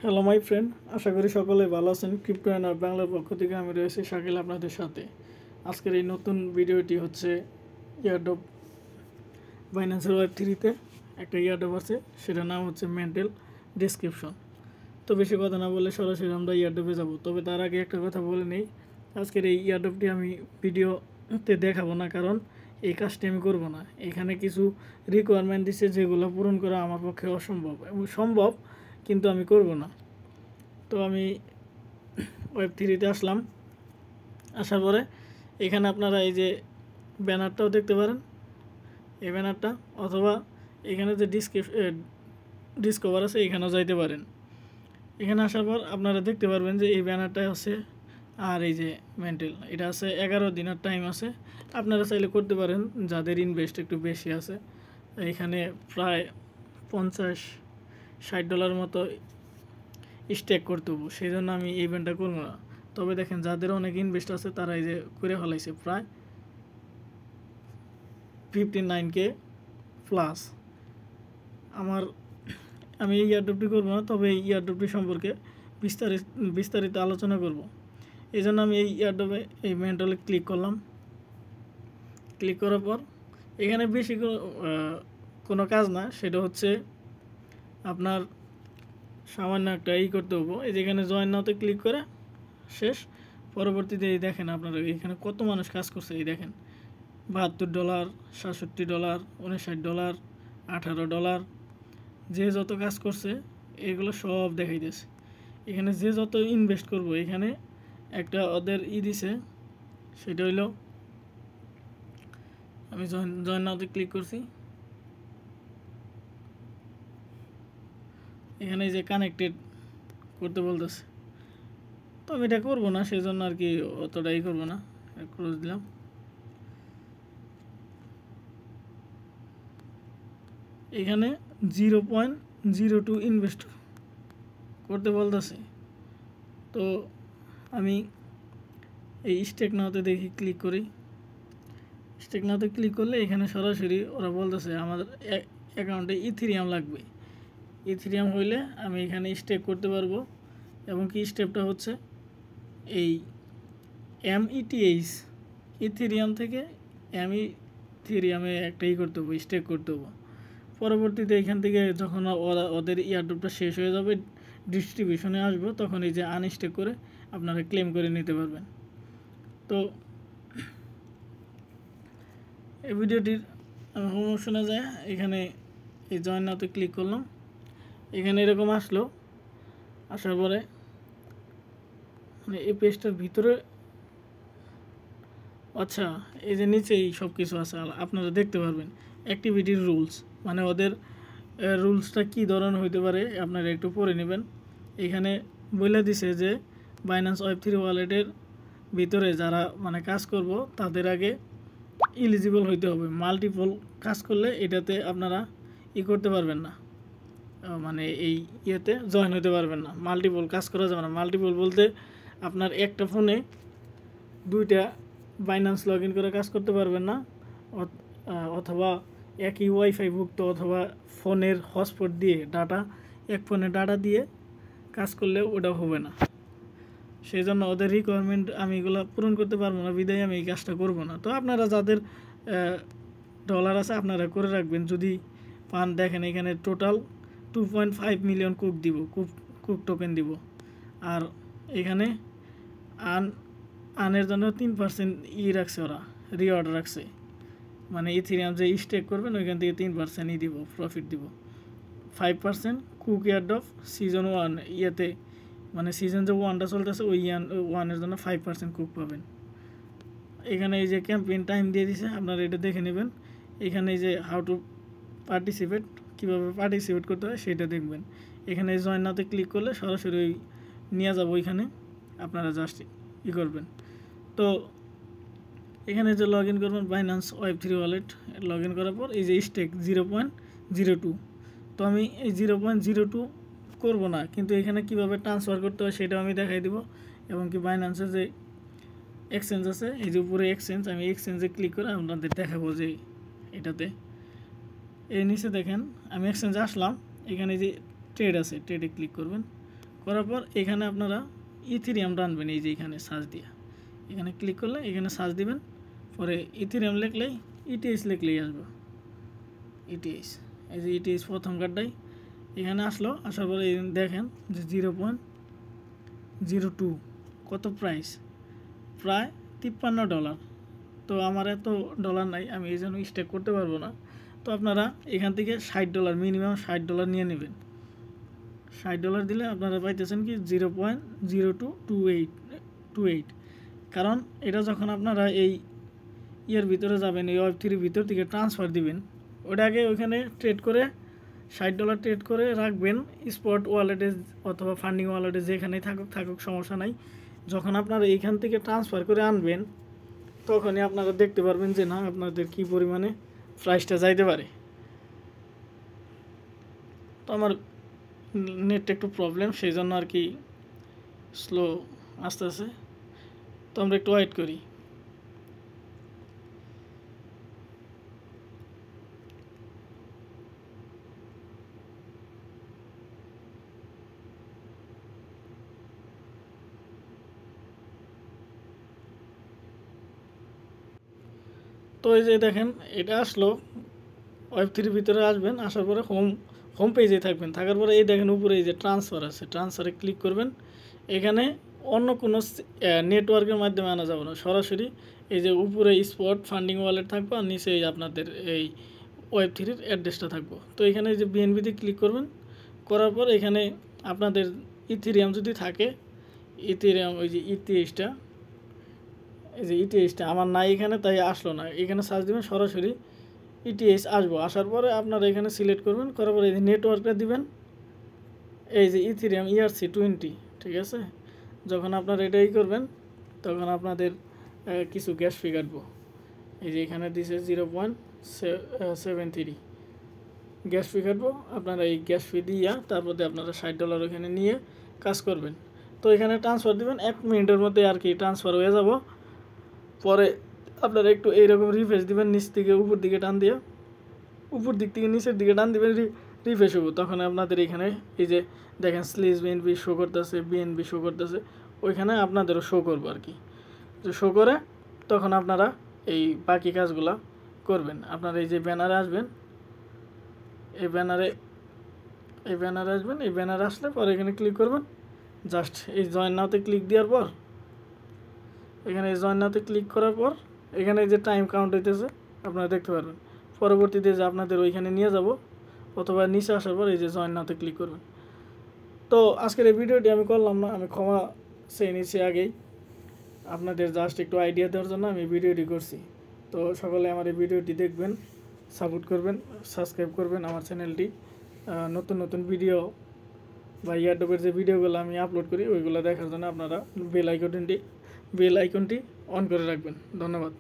Hello my friend, আশা করি সকলে ভালো আছেন। ক্রিপ্টো অ্যান্ড বাংলার পক্ষ থেকে আমি রয়েছি শাকিল আপনাদের সাথে। আজকের এই নতুন ভিডিওটি হচ্ছে ইয়ারড্রপ বাইন্যান্সের ওয়েব3-তে একটা ইয়ারড্রপ আছে, সেটার নাম হচ্ছে মেন্টাল ডিসক্রিপশন। তো বেশি কথা না বলে সরাসরি আমরা ইয়ারড্রপে যাব। তবে তার আগে একটা কথা বলে নেই, আজকের এই ইয়ারড্রপটি আমি ভিডিওতে দেখাবো না, কারণ এই কাজটি আমি করব না। এখানে কিছু রিকোয়ারমেন্ট দিচ্ছে যেগুলো পূরণ করা আমার পক্ষে অসম্ভব এবং সম্ভব, কিন্তু আমি করব না। তো আমি ওয়েব3-তে আসলাম। আসার পরে এখানে আপনারা এই যে ব্যানারটাও দেখতে পারেন, এই ব্যানারটা, অথবা এখানে যে ডিসকভার আছে এখানেও যাইতে পারেন। এখানে আসার পর আপনারা দেখতে পারবেন যে এই ব্যানারটা আছে, আর এই যে মেন্টাল, এটা আছে 11 দিনের টাইম আছে। আপনারা চাইলে করতে পারেন যাদের ইনভেস্ট একটু বেশি আছে। এখানে প্রায় $50-60 মতো স্টেক করতে হবো, সেই জন্য আমি এই ইভেন্টটা করবো না। তবে দেখেন যাদের অনেক ইনভেস্ট আছে তারা এই যে করে ফেলাইছে প্রায় 59K প্লাস। আমি এই ইয়ারড্রপটি করবো না, তবে এই ইয়ারড্রপটি সম্পর্কে বিস্তারিত আলোচনা করব। এই জন্য আমি এই ইয়ারড্রপে এই মেন্টালে ক্লিক করলাম। ক্লিক করার পর এখানে বেশি কোনো কাজ না, সেটা হচ্ছে আপনার সামান্য একটা করতে হবো। এই যেখানে জয়েন নাওতে ক্লিক করে শেষ। পরবর্তীতে এই দেখেন আপনারা এখানে কত মানুষ কাজ করছে। এই দেখেন $72, $67, $59, $18, যে যত কাজ করছে এগুলো সব দেখাইতেছে। এখানে যে যত ইনভেস্ট করব, এখানে একটা ওদের দিছে, সেটা হইল, আমি জয়েন নাওতে ক্লিক করছি। এখানে যে কানেক্টেড করতে বলতেছে, তো আমি এটা করবো না, সেই জন্য আর কি অতটাই করবো না, ক্লোজ দিলাম। এখানে 0.02 ইনভেস্ট করতে বলতেছে। তো আমি এই স্টেক নাওতে দেখি ক্লিক করি। স্টেক নাওতে ক্লিক করলে এখানে সরাসরি ওরা বলতেছে আমাদের অ্যাকাউন্টে ইথেরিয়াম লাগবে। ইথেরিয়াম হইলে আমি এখানে স্টেক করতে পারবো, এবং কি স্টেপটা হচ্ছে এই METH ইথেরিয়াম থেকে ইথেরিয়ামে একটা করতে হবে, স্টেক করতে হবে। পরবর্তীতে এখান থেকে যখন ওদের ইয়ারড্রপটা শেষ হয়ে যাবে, ডিস্ট্রিবিউশনে আসবো, তখন এই যে আনস্টেক করে আপনারা ক্লেম করে নিতে পারবেন। তো এই ভিডিওটির আমি হোম অপশনে যায়, এখানে এই জয়েন নাওতে ক্লিক করলাম। এখানে এরকম আসলো। আসার পরে মানে এই পেজটার ভিতরে, আচ্ছা, এই যে নিচেই সব কিছু আছে, আপনারা দেখতে পারবেন অ্যাক্টিভিটির রুলস, মানে ওদের রুলসটা কী ধরনের হইতে পারে আপনারা একটু পড়ে নেবেন। এখানে বলে দিছে যে বাইন্যান্স ওয়েব3 ওয়ালেটের ভিতরে যারা মানে কাজ করব তাদের আগে এলিজিবল হইতে হবে। মাল্টিপল কাজ করলে এটাতে আপনারা করতে পারবেন না, মানে এই ইয়েতে জয়েন হতে পারবেন না। মাল্টিপল কাজ করা যাবে না। মাল্টিপল বলতে আপনার একটা ফোনে দুইটা বাইন্যান্স লগ ইন করে কাজ করতে পারবেন না, অথবা একই ওয়াইফাই ভুক্ত, অথবা ফোনের হটস্পট দিয়ে এক ফোনে ডাটা দিয়ে কাজ করলে ওটা হবে না। সেই জন্য ওদের রিকোয়ারমেন্ট আমি এগুলো পূরণ করতে পারবো না, বিদায় আমি এই কাজটা করবো না। তো আপনারা যাদের ডলার আছে আপনারা করে রাখবেন যদি পান। দেখেন এখানে টোটাল 2.5 মিলিয়ন কুক টোকেন দিব। আর এখানে আনের জন্য 3% রাখছে, ওরা রিওয়ার্ড রাখছে, মানে ইথেরিয়াম যে স্টেক করবেন ওইখান থেকে 3% দিব, প্রফিট দিব। 5% কুক ইয়ারড্রপ সিজন 1 ইয়েতে, মানে সিজন যে 1টা চলতেছে ওই 1-এর জন্য 5% কুক পাবেন। এখানে এই যে ক্যাম্পেইন টাইম দিয়ে দিছে, আপনারা এটা দেখে নেবেন। এখানে এই যে হাউ টু পার্টিসিপেট, কীভাবে পার্টিসিপেট করতে হয় সেটা দেখবেন। এখানে জয়েন নাওতে ক্লিক করলে সরাসরি ওই নিয়ে যাবো, ওইখানে আপনারা জাস্ট করবেন। তো এখানে যে লগ ইন করবেন বাইন্যান্স ওয়েব3 ওয়ালেট, লগ ইন করার পর এই যে স্টেক 0.02, তো আমি এই 0.02 করবো না, কিন্তু এখানে কিভাবে ট্রান্সফার করতে হয় সেটাও আমি দেখাই দিব। এবং কি বাইন্যান্সের যে এক্সচেঞ্জ আছে, এই যে উপরে এক্সচেঞ্জ, আমি এক্সচেঞ্জে ক্লিক করে আপনাদের দেখাবো যে এটাতে এই নিচে দেখেন আমি এক্সচেঞ্জে আসলাম। এখানে যে ট্রেড আছে, ট্রেডে ক্লিক করবেন। করার পর এখানে আপনারা ইথেরিয়াম টানবেন, এই যে এখানে সার্চ দিয়ে এখানে ক্লিক করলে এখানে সার্চ দিবেন, পরে ইথেরিয়াম লিখলেই ইটিএইচ লিখলেই আসবে। ইটিএইচ, এই যে ইটিএইচ প্রথম কার্ডটাই এখানে আসলো। আসার পরে দেখেন যে 0.02 কত প্রাইস, প্রায় $53। তো আমার এত ডলার নাই, আমি এই জন্য স্টেক করতে পারবো না। তো আপনারা এখান থেকে $60 মিনিমাম $60 নিয়ে নেবেন। $60 দিলে আপনারা পাইতেছেন কি 0.0228। কারণ এটা যখন আপনারা এই ইয়ের ভিতরে যাবেন, এই Web3 ভিতর থেকে ট্রান্সফার দিবেন, ওটাকে ওইখানে ট্রেড করে $60 ট্রেড করে রাখবেন স্পট ওয়ালেটে অথবা ফান্ডিং ওয়ালেটে, যেখানেই থাকুক সমস্যা নাই। যখন আপনারা এইখান থেকে ট্রান্সফার করে আনবেন তখনই আপনারা দেখতে পারবেন যে না আপনাদের কী পরিমাণে প্রাইসটা যাইতে পারে। তো আমার নেটটা একটু প্রবলেম, সেই জন্য আর কি স্লো আসতেছে। তো আমরা একটু ওয়েট করি। তো এই যে দেখেন এটা আসলো, Web3 ভিতরে আসবেন, আসার পরে হোম পেজে থাকবেন, থাকার পরে এই দেখেন উপরে এই যে ট্রান্সফার আছে, ট্রান্সফারে ক্লিক করবেন। এখানে অন্য কোনো নেটওয়ার্কের মাধ্যমে আনা যাবে না, সরাসরি এই যে উপরে স্পট ফান্ডিং ওয়ালেট থাকবে আর নিচে আপনাদের এই Web3 অ্যাড্রেসটা থাকবে। তো এখানে যে বিএনবিতে ক্লিক করবেন, করার পর এখানে আপনাদের ইথেরিয়াম যদি থাকে, ইথেরিয়াম ওই যে ইটিএইচটা, এই যে ইটিএইচটা আমার নাই এখানে, তাই আসলো না। এখানে সার্চ দেবেন, সরাসরি ইটিএইচ আসবো। আসার পরে আপনারা এখানে সিলেক্ট করবেন, করার পরে এই যে নেটওয়ার্কটা দিবেন, এই যে ইথেরিয়াম ERC20, ঠিক আছে। যখন আপনারা এটাই করবেন তখন আপনাদের কিছু গ্যাস ফি কাটবো। এই যে এখানে দিছে 0.73 গ্যাস ফি কাটবো। আপনারা এই গ্যাস ফি দিয়া তারপরে আপনারা $60 ওখানে নিয়ে কাজ করবেন। তো এখানে ট্রান্সফার দিবেন, 1 মিনিটের মধ্যে আর কি ট্রান্সফার হয়ে যাব। পরে আপনারা একটু এইরকম রিফ্রেশ দিবেন, নিচ থেকে উপর দিকে টান দিয়ে, উপর দিক থেকে নিচের দিকে টান দিবেন, রিফ্রেশ হবো। তখন আপনাদের এখানে এই যে দেখেন স্লিজ বিএনবি শো করতেছে, বিএনবি শো করতেছে, ওইখানে আপনাদেরও শো করবো আর কি। তো শো করে তখন আপনারা এই বাকি কাজগুলা করবেন। আপনারা এই যে ব্যানারে আসবেন, এই ব্যানারে আসবেন, এই ব্যানারে আসলে পরে এখানে ক্লিক করবেন। জাস্ট এই জয়েন নাওতে ক্লিক দেওয়ার পর এখানে এই জয়েন নাওতে ক্লিক করার পর এখানে যে টাইম কাউন্ট হইতেছে আপনারা দেখতে পারবেন। পরবর্তীতে যে আপনাদের ওইখানে নিয়ে যাব, অথবা নিচে আসার পর এই যে জয়েন নাওতে ক্লিক করবেন। তো আজকের এই ভিডিওটি আমি করলাম না, আমি ক্ষমা চেয়ে নিচ্ছি আগেই। আপনাদের জাস্ট একটু আইডিয়া দেওয়ার জন্য আমি ভিডিওটি করছি। তো সকলে আমার এই ভিডিওটি দেখবেন, সাপোর্ট করবেন, সাবস্ক্রাইব করবেন আমার চ্যানেলটি। নতুন নতুন ভিডিও বা ইয়ারডবের যে ভিডিওগুলো আমি আপলোড করি ওইগুলো দেখার জন্য আপনারা বেল আইকনটি অন করে রাখবেন। ধন্যবাদ।